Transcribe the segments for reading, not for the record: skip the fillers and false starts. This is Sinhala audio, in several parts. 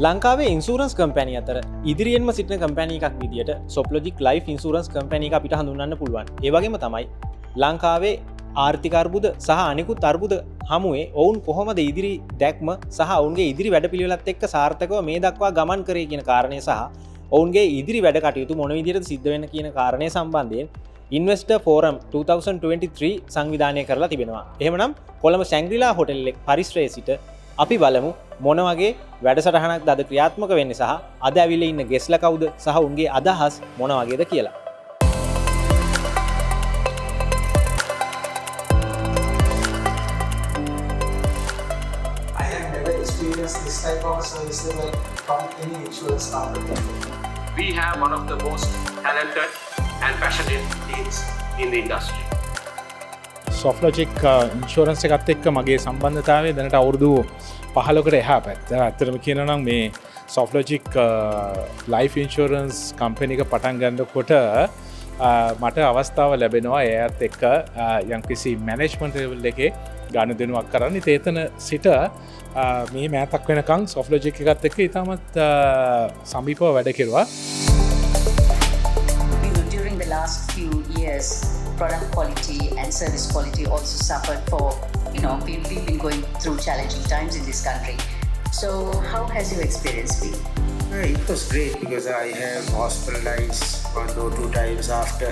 ලංකාවේ ඉන්සුරන්ස් කම්පැනි අතර ඉදිරියෙන්ම සිටින කම්පැනි එකක් විදියට Softlogic Life ඉන්සුරන්ස් කම්පැනි එක අපිට හඳුන්වන්න පුළුවන්. ඒ වගේම තමයි ලංකාවේ ආර්ථික අර්බුද සහ අනිකුත් අර්බුද හමුවේ ඔවුන් කොහොමද ඉදිරි දැක්ම සහ ඔවුන්ගේ ඉදිරි වැඩපිළිවෙලත් එක්ක සාර්ථකව මේ දක්වා ගමන් කරේ කියන කාරණය සහ ඔවුන්ගේ ඉදිරි වැඩ කටයුතු මොන විදිහට සිද්ධ වෙන්න කියන කාරණය සම්බන්ධයෙන් ඉන්වෙස්ටර් ෆෝරම් 2023 සංවිධානය කරලා තිබෙනවා. එහෙමනම් කොළඹ Shangri La හොටෙල් එක පරිශ්‍රයේ සිට අපි බලමු මොන වගේ වැඩසටහනක් අද ක්‍රියාත්මක වෙන්නේ සහ අද ඇවිල්ලා ඉන්න ගෙස්ලා කවුද සහ උන්ගේ අදහස් මොන වගේද කියලා. I have never experienced this type of service from any insurance company. We have one of the most talented and passionate teams in the industry. Softlogic insurance එකත් එක්ක මගේ සම්බන්ධතාවය දැනට අවුරුදු 15කට එහා පැත්ත. ඇත්තටම කියනවා නම් මේ Softlogic Life Insurance කම්පැනි එක පටන් ගන්නකොට මට අවස්ථාව ලැබෙනවා එයත් එක්ක යම්කිසි මැනේජ්මන්ට් ලෙවල් එකේ ගනුදෙනුවක් කරන්න. ඒතන සිට මේ මෑතක් වෙනකන් Softlogic එකත් එක්ක ඉතාමත් සමීපව වැඩ කෙරුවා. During the last few years, product quality and service quality also suffered for, we've been going through challenging times in this country. So how has your experience been? It was great because I have hospitalized 1 or 2 times after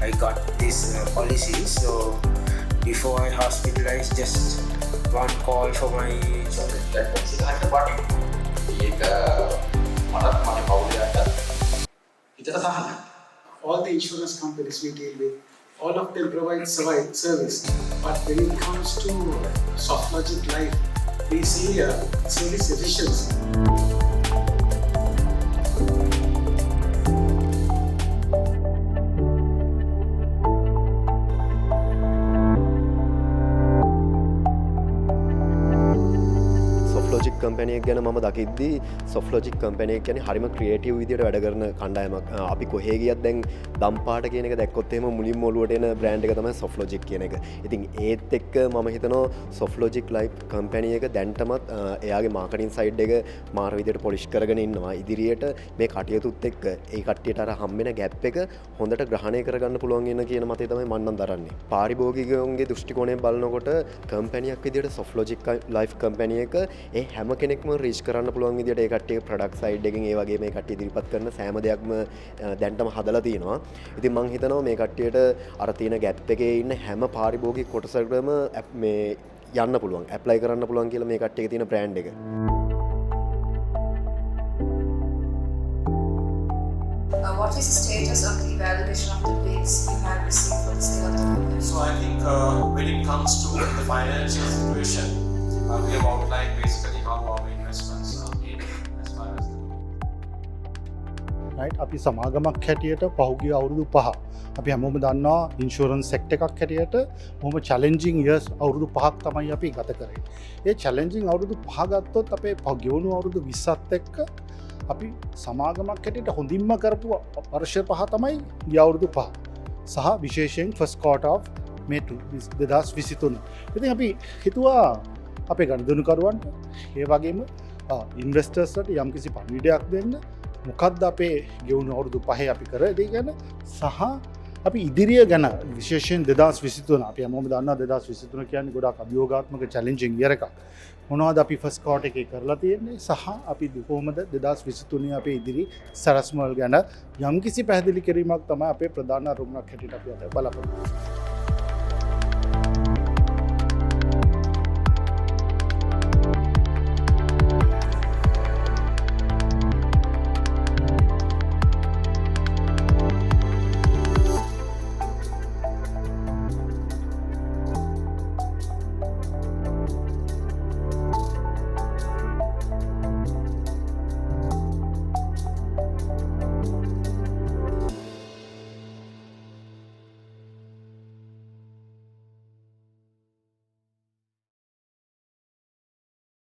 I got this policy. So before I hospitalized, just one call for my All the insurance companies we deal with, all of them provide service. But when it comes to Softlogic Life, we see service efficiency. Softlogic company එක ගැන මම දකිද්දී Softlogic කම්පැනි එක කියන්නේ හරිම ක්‍රියේටිව් විදියට වැඩ කරන කණ්ඩායමක්. අපි කොහේ ගියත් දැන් දම්පාට කියන එක දැක්කොත් එහෙම මුලින්ම ඔලුවට එන බ්‍රෑන්ඩ් එක තමයි Softlogic කියන එක. ඉතින් ඒත් එක්ක මම හිතනවා Softlogic Life කම්පැනි එක දැන්ටමත් එයාගේ මාකටිං සයිඩ් එක මාර විදියට පොලිෂ් කරගෙන ඉන්නවා. ඉදිරියට මේ කටයුතුත් එක්ක ඒ කට්ටියට අර හම්බෙන ගැප් එක හොඳට ග්‍රහණය කරගන්න පුළුවන් වෙන කියන මතය තමයි මම නම් දරන්නේ. පාරිභෝගිකයන්ගේ දෘෂ්ටි කෝණයෙන් බලනකොට කම්පැනියක් විදියට Softlogic Life කම්පැනි එක ඒ හැම කෙනෙක්ම රීච් කරන්න පුළුවන් විදියට ඒ කට්ටිය ප්‍රොඩක්ට් සයිඩ් එකෙන් ඒ වගේ මේ කට්ටිය ඉදිරිපත් කරන සෑම දෙයක්ම දැන්ටම හදලා තියෙනවා. ඉතින් මම හිතනවා මේ කට්ටියට අර තියෙන ගැප් එකේ ඉන්න හැම පාරිභෝගික කොටසකටම මේ යන්න පුළුවන්, ඇප්ලයි කරන්න පුළුවන් කියලා මේ කට්ටියගේ තියෙන බ්‍රෑන්ඩ් එක. What is the status of the evaluation of the bids you have received for the sale of the company? So I think when it comes to the financial situation, we have outlined basically how our investments are made as far as right අපි සමාගමක් හැටියට පහුගිය අවුරුදු 5 අපි හැමෝම දන්නවා ඉන්ෂුරන්ස් සෙක්ටර් එකක් හැටියට බොහොම චැලෙන්ජින් ඉයර්ස් අවුරුදු 5ක් තමයි අපි ගත කරේ. ඒ චැලෙන්ජින් අවුරුදු 5 ගත්තොත් අපේ ගෙවුණු අවුරුදු 20ත් එක්ක අපි සමාගමක් හැටියට හොඳින්ම කරපු වර්ෂ 5 තමයි ගිය අවුරුදු 5 සහ විශේෂයෙන් ෆස්ට් ක්වෝටර් ඔෆ් මේ 2023. ඉතින් අපි හිතුවා අපේ ගනුදෙනුකරුවන්ට ඒ වගේම ඉන්වෙස්ටර්ස්ලට යම්කිසි පණිවිඩයක් දෙන්න. මොකක්ද අපේ ගෙවුණු අවුරුදු 5 අපි කරේ ගැන සහ අපි ඉදිරිය ගැන විශේෂයෙන් 2023 අපි හැමෝම දන්නවා 2023 කියන්නේ ගොඩාක් අභියෝගාත්මක චැලෙන්ජින් ඉයර් එකක්. මොනවද අපි ෆස්ට් ක්වෝටර් එකේ කරලා තියෙන්නේ සහ අපි කොහොමද 2023 අපේ ඉදිරි සරස්මල් ගැන යම්කිසි පැහැදිලි කිරීමක් තමයි අපේ ප්‍රධාන අරමුණක් හැටියට අපි අද බලාපොරොත්තු වෙන්නේ.